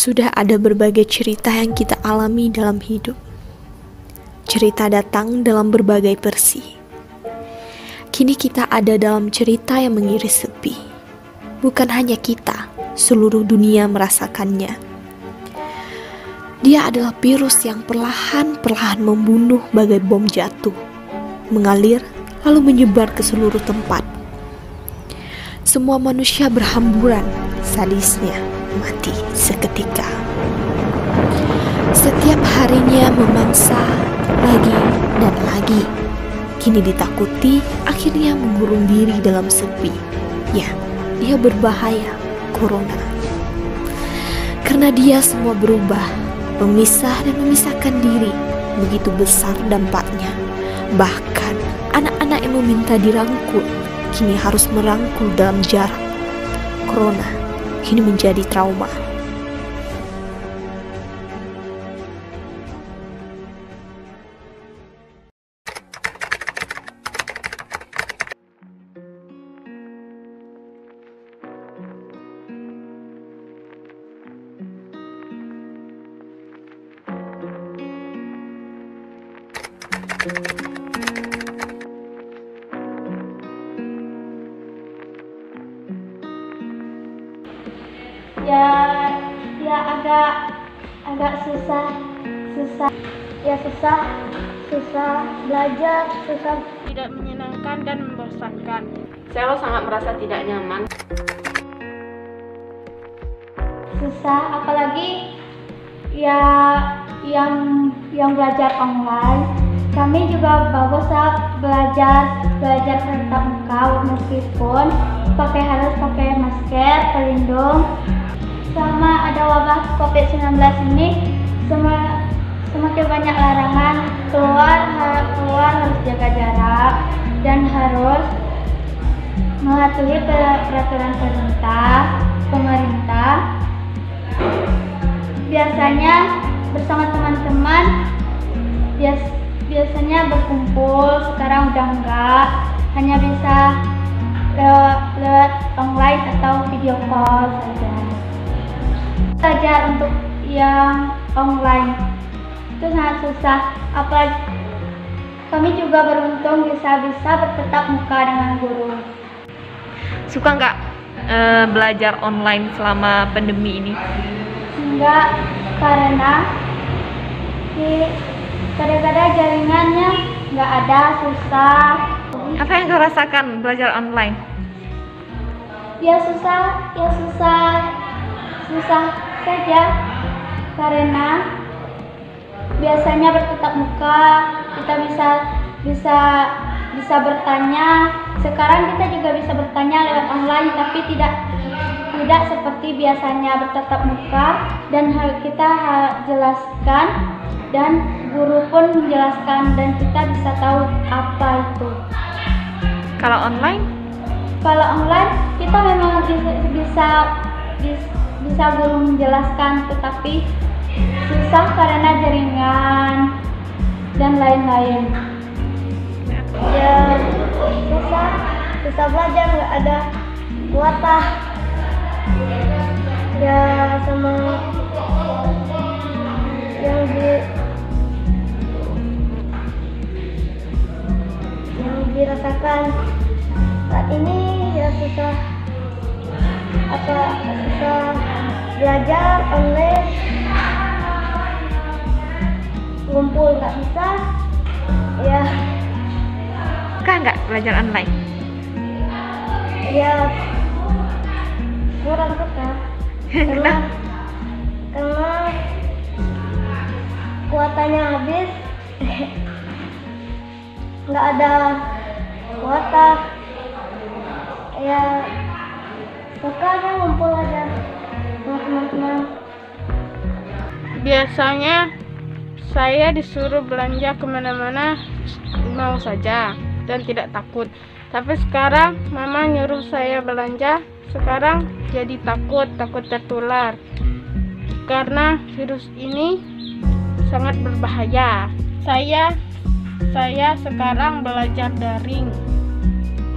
Sudah ada berbagai cerita yang kita alami dalam hidup. Cerita datang dalam berbagai versi. Kini kita ada dalam cerita yang mengiris sepi. Bukan hanya kita, seluruh dunia merasakannya. Dia adalah virus yang perlahan-perlahan membunuh bagai bom jatuh, mengalir lalu menyebar ke seluruh tempat. Semua manusia berhamburan, sadisnya mati seketika. Setiap harinya memangsa lagi dan lagi. Kini ditakuti, akhirnya mengurung diri dalam sepi. Ya, dia berbahaya, corona. Karena dia semua berubah, memisah dan memisahkan diri. Begitu besar dampaknya. Bahkan anak-anak yang meminta dirangkul kini harus merangkul dalam jarak. Corona kini menjadi trauma. Ya agak susah belajar, tidak menyenangkan dan membosankan. Saya sangat merasa tidak nyaman. Susah, apalagi ya yang belajar online. Kami juga bagus belajar tatap muka meskipun harus pakai masker pelindung. Sama ada wabah COVID-19 ini, semakin banyak larangan keluar harus jaga jarak dan harus mematuhi peraturan pemerintah. Biasanya bersama teman-teman biasanya berkumpul, sekarang udah enggak, hanya bisa lewat online atau video call saja. Belajar untuk yang online itu sangat susah, apalagi kami juga beruntung bisa bertatap muka dengan guru. Suka nggak belajar online selama pandemi ini? Enggak, karena kadang-kadang jaringannya nggak ada, susah. Apa yang kau rasakan belajar online? Ya susah saja, karena biasanya bertatap muka kita bisa bertanya. Sekarang kita juga bisa bertanya lewat online, tapi tidak seperti biasanya bertatap muka dan kita jelaskan dan guru pun menjelaskan dan kita bisa tahu apa itu. Kalau online kita memang bisa guru menjelaskan, tetapi susah karena jaringan dan lain-lain. Ya susah belajar, nggak ada kuota. Ya sama yang dirasakan saat ini ya susah belajar online, ngumpul nggak bisa. Ya suka nggak belajar online? Ya kurang suka karena kuotanya habis. Nggak ada kuota, ya sukanya ngumpul aja sama teman-teman. Biasanya saya disuruh belanja kemana-mana mau saja dan tidak takut. Tapi sekarang mama nyuruh saya belanja, sekarang jadi takut tertular. Karena virus ini sangat berbahaya. Saya sekarang belajar daring.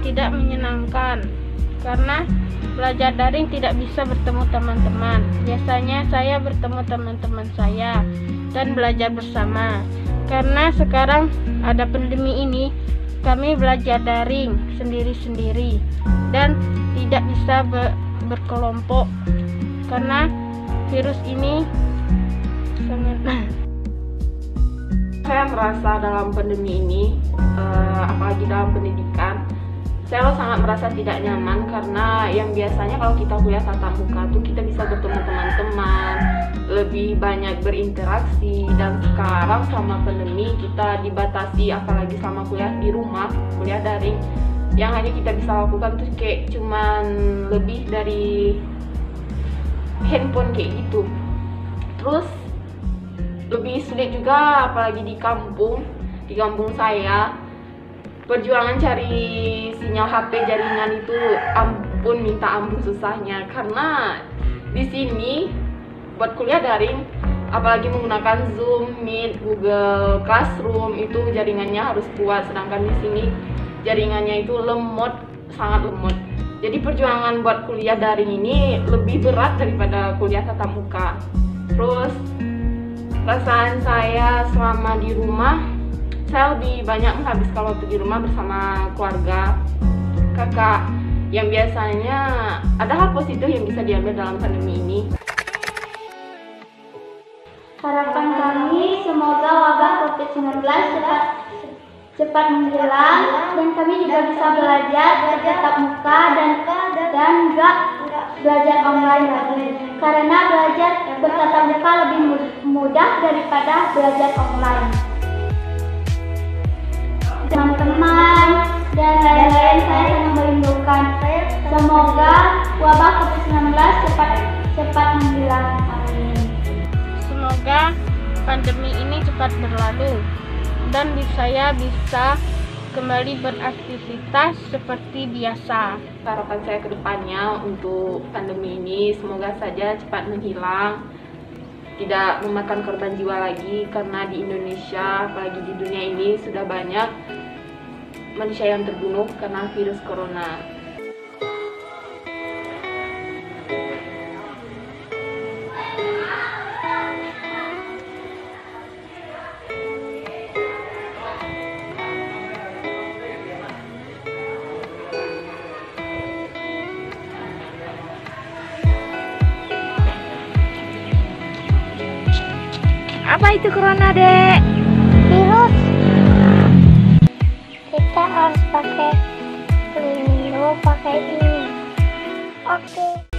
Tidak menyenangkan karena belajar daring tidak bisa bertemu teman-teman. Biasanya saya bertemu teman-teman saya dan belajar bersama. Karena sekarang ada pandemi ini, kami belajar daring sendiri-sendiri dan tidak bisa berkelompok karena virus ini sangat. Saya merasa dalam pandemi ini, apalagi dalam pendidikan, saya sangat merasa tidak nyaman karena yang biasanya kalau kita kuliah tatap muka tuh kita bisa bertemu teman-teman, lebih banyak berinteraksi, dan sekarang sama pandemi kita dibatasi, apalagi sama kuliah di rumah, kuliah daring, yang hanya kita bisa lakukan tuh kayak cuman lebih dari handphone kayak gitu. Terus lebih sulit juga apalagi di kampung saya, perjuangan cari sinyal HP jaringan itu minta ampun susahnya, karena di sini buat kuliah daring apalagi menggunakan Zoom, Meet, Google Classroom itu jaringannya harus kuat, sedangkan di sini jaringannya itu lemot, sangat lemot. Jadi perjuangan buat kuliah daring ini lebih berat daripada kuliah tatap muka. Terus perasaan saya selama di rumah, saya lebih banyak menghabiskan waktu di rumah bersama keluarga, kakak, yang biasanya ada hal positif yang bisa diambil dalam pandemi ini. Harapan kami semoga wabah COVID-19 cepat menghilang dan kami juga bisa belajar tatap muka dan nggak belajar online lagi, karena belajar bertatap muka lebih mudah daripada belajar online. Teman-teman dan lain-lain, saya sangat merindukan. Semoga wabah COVID-19 cepat menghilang. Amin. Semoga pandemi ini cepat berlalu dan saya bisa kembali beraktivitas seperti biasa. Harapan saya ke depannya untuk pandemi ini semoga saja cepat menghilang, tidak memakan korban jiwa lagi, karena di Indonesia, apalagi di dunia ini, sudah banyak manusia yang terbunuh karena virus corona. Apa itu corona, Dek? Virus. Kita harus pakai pelindung, pakai ini. Oke.